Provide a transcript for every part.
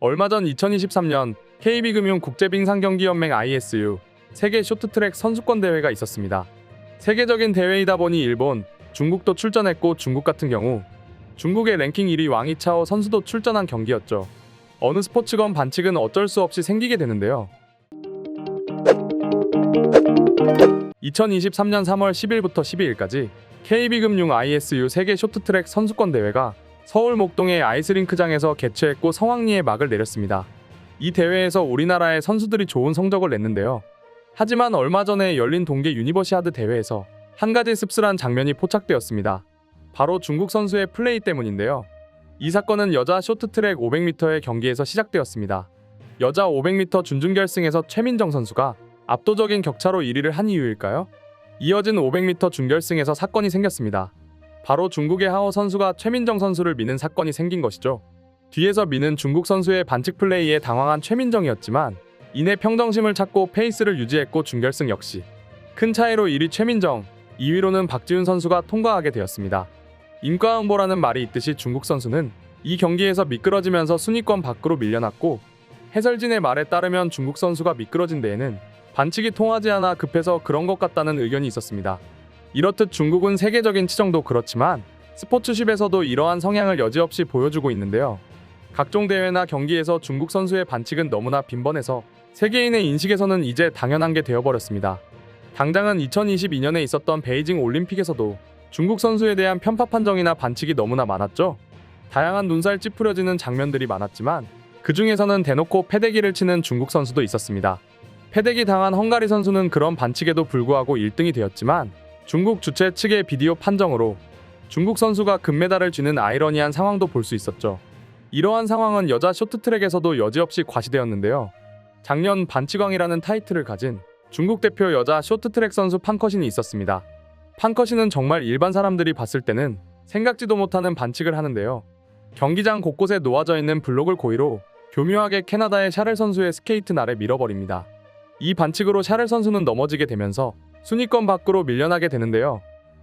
얼마 전 2023년 KB금융 국제빙상경기연맹 ISU 세계 쇼트트랙 선수권 대회가 있었습니다. 세계적인 대회이다 보니 일본, 중국도 출전했고 중국 같은 경우 중국의 랭킹 1위 왕이차오 선수도 출전한 경기였죠. 어느 스포츠건 반칙은 어쩔 수 없이 생기게 되는데요. 2023년 3월 10일부터 12일까지 KB금융 ISU 세계 쇼트트랙 선수권 대회가 서울 목동의 아이스링크장에서 개최했고 성황리에 막을 내렸습니다. 이 대회에서 우리나라의 선수들이 좋은 성적을 냈는데요. 하지만 얼마 전에 열린 동계 유니버시아드 대회에서 한 가지 씁쓸한 장면이 포착되었습니다. 바로 중국 선수의 플레이 때문인데요. 이 사건은 여자 쇼트트랙 500m의 경기에서 시작되었습니다. 여자 500m 준준결승에서 최민정 선수가 압도적인 격차로 1위를 한 이유일까요? 이어진 500m 준결승에서 사건이 생겼습니다. 바로 중국의 하오 선수가 최민정 선수를 미는 사건이 생긴 것이죠. 뒤에서 미는 중국 선수의 반칙 플레이에 당황한 최민정이었지만 이내 평정심을 찾고 페이스를 유지했고 준결승 역시 큰 차이로 1위 최민정, 2위로는 박지훈 선수가 통과하게 되었습니다. 인과응보라는 말이 있듯이 중국 선수는 이 경기에서 미끄러지면서 순위권 밖으로 밀려났고, 해설진의 말에 따르면 중국 선수가 미끄러진 데에는 반칙이 통하지 않아 급해서 그런 것 같다는 의견이 있었습니다. 이렇듯 중국은 세계적인 치정도 그렇지만 스포츠십에서도 이러한 성향을 여지없이 보여주고 있는데요. 각종 대회나 경기에서 중국 선수의 반칙은 너무나 빈번해서 세계인의 인식에서는 이제 당연한 게 되어버렸습니다. 당장은 2022년에 있었던 베이징 올림픽에서도 중국 선수에 대한 편파 판정이나 반칙이 너무나 많았죠. 다양한 눈살 찌푸려지는 장면들이 많았지만 그 중에서는 대놓고 패대기를 치는 중국 선수도 있었습니다. 패대기 당한 헝가리 선수는 그런 반칙에도 불구하고 1등이 되었지만 중국 주최 측의 비디오 판정으로 중국 선수가 금메달을 쥐는 아이러니한 상황도 볼 수 있었죠. 이러한 상황은 여자 쇼트트랙에서도 여지없이 과시되었는데요. 작년 반치광이라는 타이틀을 가진 중국 대표 여자 쇼트트랙 선수 판커신이 있었습니다. 판커신은 정말 일반 사람들이 봤을 때는 생각지도 못하는 반칙을 하는데요. 경기장 곳곳에 놓아져 있는 블록을 고의로 교묘하게 캐나다의 샤를 선수의 스케이트 날에 밀어버립니다. 이 반칙으로 샤를 선수는 넘어지게 되면서 순위권 밖으로 밀려나게 되는데요.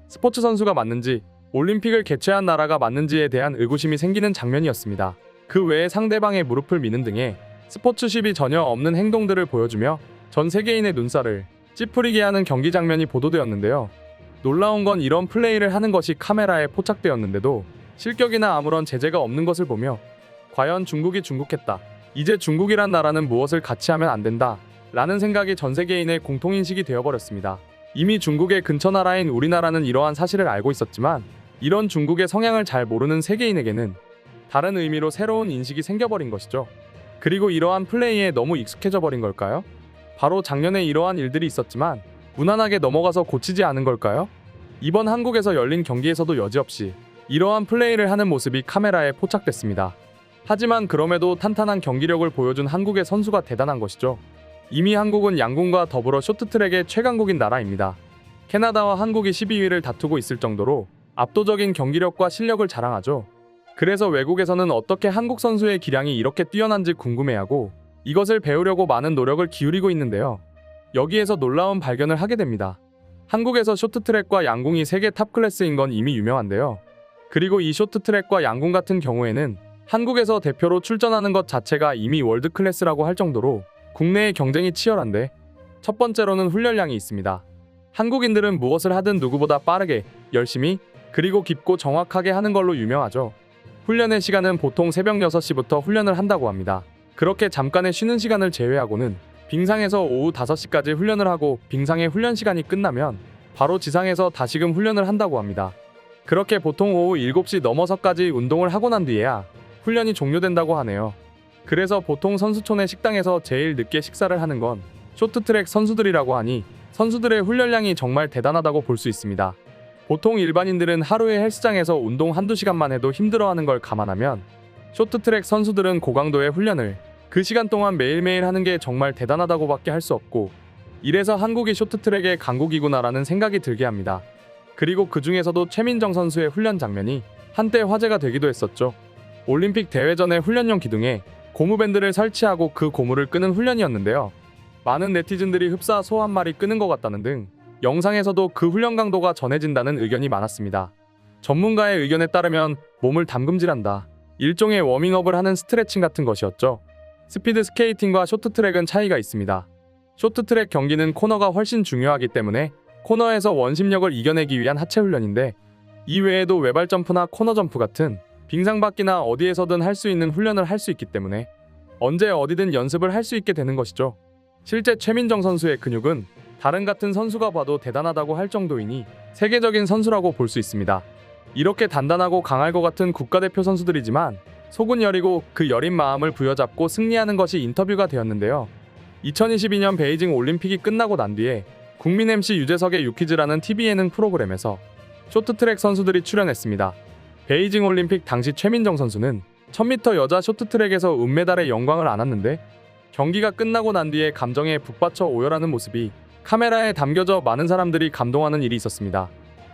스포츠 선수가 맞는지 올림픽을 개최한 나라가 맞는지에 대한 의구심이 생기는 장면이었습니다. 그 외에 상대방의 무릎을 미는 등의 스포츠십이 전혀 없는 행동들을 보여주며 전 세계인의 눈살을 찌푸리게 하는 경기 장면이 보도되었는데요. 놀라운 건 이런 플레이를 하는 것이 카메라에 포착되었는데도 실격이나 아무런 제재가 없는 것을 보며 과연 중국이 중국했다, 이제 중국이란 나라는 무엇을 같이 하면 안 된다 라는 생각이 전 세계인의 공통인식이 되어버렸습니다. 이미 중국의 근처 나라인 우리나라는 이러한 사실을 알고 있었지만 이런 중국의 성향을 잘 모르는 세계인에게는 다른 의미로 새로운 인식이 생겨버린 것이죠. 그리고 이러한 플레이에 너무 익숙해져 버린 걸까요? 바로 작년에 이러한 일들이 있었지만 무난하게 넘어가서 고치지 않은 걸까요? 이번 한국에서 열린 경기에서도 여지없이 이러한 플레이를 하는 모습이 카메라에 포착됐습니다. 하지만 그럼에도 탄탄한 경기력을 보여준 한국의 선수가 대단한 것이죠. 이미 한국은 양궁과 더불어 쇼트트랙의 최강국인 나라입니다. 캐나다와 한국이 12위를 다투고 있을 정도로 압도적인 경기력과 실력을 자랑하죠. 그래서 외국에서는 어떻게 한국 선수의 기량이 이렇게 뛰어난지 궁금해하고 이것을 배우려고 많은 노력을 기울이고 있는데요. 여기에서 놀라운 발견을 하게 됩니다. 한국에서 쇼트트랙과 양궁이 세계 탑 클래스인 건 이미 유명한데요. 그리고 이 쇼트트랙과 양궁 같은 경우에는 한국에서 대표로 출전하는 것 자체가 이미 월드 클래스라고 할 정도로 국내의 경쟁이 치열한데, 첫 번째로는 훈련량이 있습니다. 한국인들은 무엇을 하든 누구보다 빠르게, 열심히, 그리고 깊고 정확하게 하는 걸로 유명하죠. 훈련의 시간은 보통 새벽 6시부터 훈련을 한다고 합니다. 그렇게 잠깐의 쉬는 시간을 제외하고는 빙상에서 오후 5시까지 훈련을 하고 빙상의 훈련 시간이 끝나면 바로 지상에서 다시금 훈련을 한다고 합니다. 그렇게 보통 오후 7시 넘어서까지 운동을 하고 난 뒤에야 훈련이 종료된다고 하네요. 그래서 보통 선수촌의 식당에서 제일 늦게 식사를 하는 건 쇼트트랙 선수들이라고 하니 선수들의 훈련량이 정말 대단하다고 볼 수 있습니다. 보통 일반인들은 하루에 헬스장에서 운동 한두 시간만 해도 힘들어하는 걸 감안하면 쇼트트랙 선수들은 고강도의 훈련을 그 시간 동안 매일매일 하는 게 정말 대단하다고밖에 할 수 없고, 이래서 한국이 쇼트트랙의 강국이구나라는 생각이 들게 합니다. 그리고 그 중에서도 최민정 선수의 훈련 장면이 한때 화제가 되기도 했었죠. 올림픽 대회 전에 훈련용 기둥에 고무밴드를 설치하고 그 고무를 끄는 훈련이었는데요. 많은 네티즌들이 흡사 소 한 마리 끄는 것 같다는 등 영상에서도 그 훈련 강도가 전해진다는 의견이 많았습니다. 전문가의 의견에 따르면 몸을 담금질한다, 일종의 워밍업을 하는 스트레칭 같은 것이었죠. 스피드 스케이팅과 쇼트트랙은 차이가 있습니다. 쇼트트랙 경기는 코너가 훨씬 중요하기 때문에 코너에서 원심력을 이겨내기 위한 하체 훈련인데, 이 외에도 외발 점프나 코너 점프 같은 빙상받기나 어디에서든 할 수 있는 훈련을 할 수 있기 때문에 언제 어디든 연습을 할 수 있게 되는 것이죠. 실제 최민정 선수의 근육은 다른 같은 선수가 봐도 대단하다고 할 정도이니 세계적인 선수라고 볼 수 있습니다. 이렇게 단단하고 강할 것 같은 국가대표 선수들이지만 속은 여리고 그 여린 마음을 부여잡고 승리하는 것이 인터뷰가 되었는데요. 2022년 베이징 올림픽이 끝나고 난 뒤에 국민 MC 유재석의 유퀴즈라는 TV 예능 프로그램에서 쇼트트랙 선수들이 출연했습니다. 베이징 올림픽 당시 최민정 선수는 1000m 여자 쇼트트랙에서 은메달의 영광을 안았는데, 경기가 끝나고 난 뒤에 감정에 북받쳐 오열하는 모습이 카메라에 담겨져 많은 사람들이 감동하는 일이 있었습니다.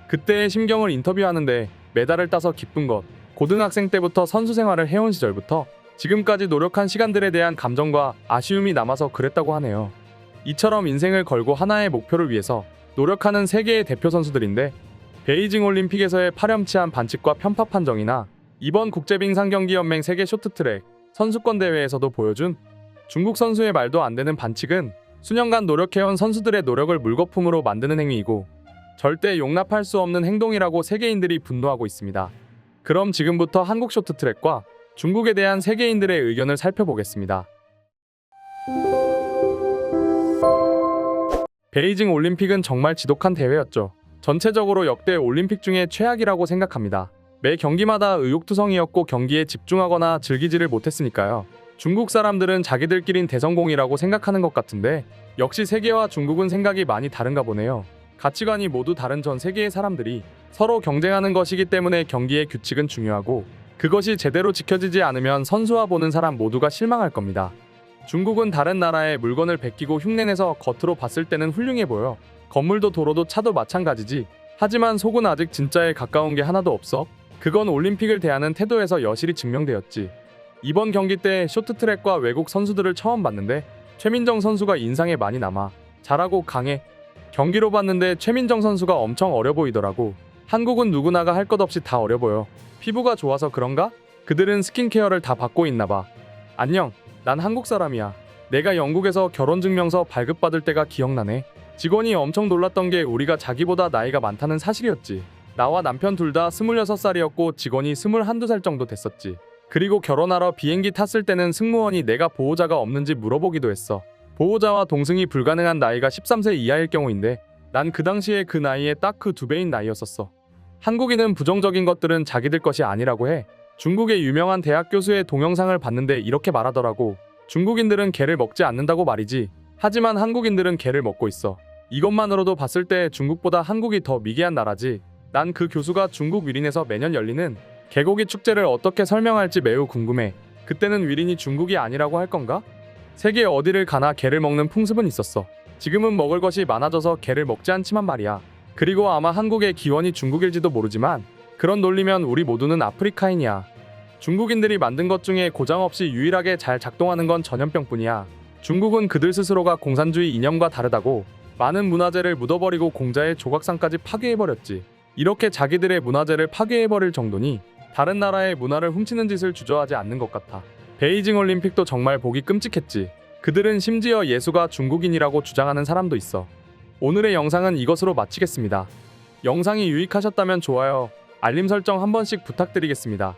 그때의 심경을 인터뷰하는데 메달을 따서 기쁜 것, 고등학생 때부터 선수 생활을 해온 시절부터 지금까지 노력한 시간들에 대한 감정과 아쉬움이 남아서 그랬다고 하네요. 이처럼 인생을 걸고 하나의 목표를 위해서 노력하는 세계의 대표 선수들인데, 베이징 올림픽에서의 파렴치한 반칙과 편파 판정이나 이번 국제빙상경기연맹 세계 쇼트트랙 선수권 대회에서도 보여준 중국 선수의 말도 안 되는 반칙은 수년간 노력해온 선수들의 노력을 물거품으로 만드는 행위이고 절대 용납할 수 없는 행동이라고 세계인들이 분노하고 있습니다. 그럼 지금부터 한국 쇼트트랙과 중국에 대한 세계인들의 의견을 살펴보겠습니다. 베이징 올림픽은 정말 지독한 대회였죠. 전체적으로 역대 올림픽 중에 최악이라고 생각합니다. 매 경기마다 의욕투성이었고 경기에 집중하거나 즐기지를 못했으니까요. 중국 사람들은 자기들끼린 대성공이라고 생각하는 것 같은데, 역시 세계와 중국은 생각이 많이 다른가 보네요. 가치관이 모두 다른 전 세계의 사람들이 서로 경쟁하는 것이기 때문에 경기의 규칙은 중요하고, 그것이 제대로 지켜지지 않으면 선수와 보는 사람 모두가 실망할 겁니다. 중국은 다른 나라에 물건을 베끼고 흉내내서 겉으로 봤을 때는 훌륭해 보여. 건물도 도로도 차도 마찬가지지. 하지만 속은 아직 진짜에 가까운 게 하나도 없어. 그건 올림픽을 대하는 태도에서 여실히 증명되었지. 이번 경기 때 쇼트트랙과 외국 선수들을 처음 봤는데 최민정 선수가 인상에 많이 남아. 잘하고 강해. 경기로 봤는데 최민정 선수가 엄청 어려 보이더라고. 한국은 누구나가 할 것 없이 다 어려 보여. 피부가 좋아서 그런가? 그들은 스킨케어를 다 받고 있나 봐. 안녕, 난 한국 사람이야. 내가 영국에서 결혼증명서 발급받을 때가 기억나네. 직원이 엄청 놀랐던 게 우리가 자기보다 나이가 많다는 사실이었지. 나와 남편 둘 다 26살이었고 직원이 21~22살 정도 됐었지. 그리고 결혼하러 비행기 탔을 때는 승무원이 내가 보호자가 없는지 물어보기도 했어. 보호자와 동승이 불가능한 나이가 13세 이하일 경우인데 난 그 당시에 그 나이에 딱 그 2배인 나이였었어. 한국인은 부정적인 것들은 자기들 것이 아니라고 해. 중국의 유명한 대학 교수의 동영상을 봤는데 이렇게 말하더라고. 중국인들은 개를 먹지 않는다고 말이지. 하지만 한국인들은 개를 먹고 있어. 이것만으로도 봤을 때 중국보다 한국이 더 미개한 나라지. 난 그 교수가 중국 위린에서 매년 열리는 개고기 축제를 어떻게 설명할지 매우 궁금해. 그때는 위린이 중국이 아니라고 할 건가? 세계 어디를 가나 개를 먹는 풍습은 있었어. 지금은 먹을 것이 많아져서 개를 먹지 않지만 말이야. 그리고 아마 한국의 기원이 중국일지도 모르지만 그런 논리면 우리 모두는 아프리카인이야. 중국인들이 만든 것 중에 고장 없이 유일하게 잘 작동하는 건 전염병뿐이야. 중국은 그들 스스로가 공산주의 이념과 다르다고 많은 문화재를 묻어버리고 공자의 조각상까지 파괴해버렸지. 이렇게 자기들의 문화재를 파괴해버릴 정도니 다른 나라의 문화를 훔치는 짓을 주저하지 않는 것 같아. 베이징 올림픽도 정말 보기 끔찍했지. 그들은 심지어 예수가 중국인이라고 주장하는 사람도 있어. 오늘의 영상은 이것으로 마치겠습니다. 영상이 유익하셨다면 좋아요, 알림 설정 한 번씩 부탁드리겠습니다.